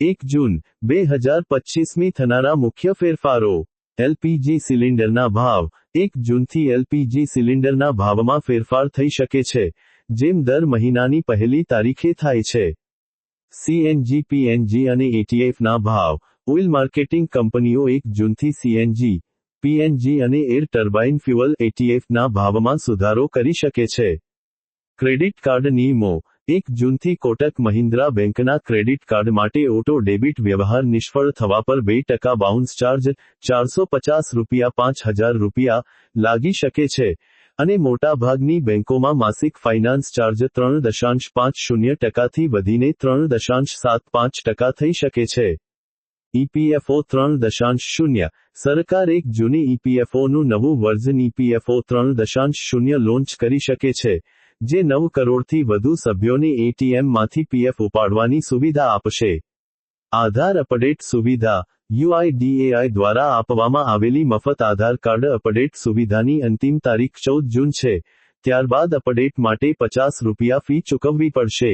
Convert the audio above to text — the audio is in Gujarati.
1 જૂન 2025 થનારા મુખ્ય ફેરફારો. એલપીજી સિલિન્ડરના ભાવ. 1 જૂનથી એલપીજી સિલિન્ડરના ભાવમાં ફેરફાર થઈ શકે છે, જેમ દર મહિનાની પહેલી તારીખે થાય છે. સીએનજી, પીએનજી અને એટીએફના ભાવ. ઓઇલ માર્કેટિંગ કંપનીઓ 1 જૂનથી સીએનજી, પીએનજી અને એર ટર્બાઇન ફ્યુઅલ એટીએફના ભાવમાં સુધારો કરી શકે છે. ક્રેડિટ કાર્ડ નિયમો. 1 જૂનથી કોટક મહિન્દ્રા બેંકના ક્રેડિટ કાર્ડ માટે ઓટો ડેબિટ વ્યવહાર નિષ્ફળ થવા પર 2% બાઉન્સ ચાર્જ, ₹450 ₹5000 લાગી શકે છે, અને મોટાભાગની બેંકોમાં માસિક ફાઇનાન્સ ચાર્જ 3.50% થી વધીને 3.75% થઈ શકે છે. ઈપીએફઓ 3.0. સરકાર 1 જૂને ઈપીએફઓનું નવું વર્ઝન ઈપીએફઓ 3.0 લોન્ચ કરી શકે છે, જે 9 કરોડથી વધુ સભ્યોને એટીએમમાંથી પીએફ ઉપાડવાની સુવિધા આપશે. આધાર અપડેટ સુવિધા. યુઆઈડીએઆઈ દ્વારા આપવામાં આવેલી મફત આધાર કાર્ડ અપડેટ સુવિધાની અંતિમ તારીખ 14 જૂન છે. ત્યારબાદ અપડેટ માટે ₹50 ફી ચૂકવવી પડશે.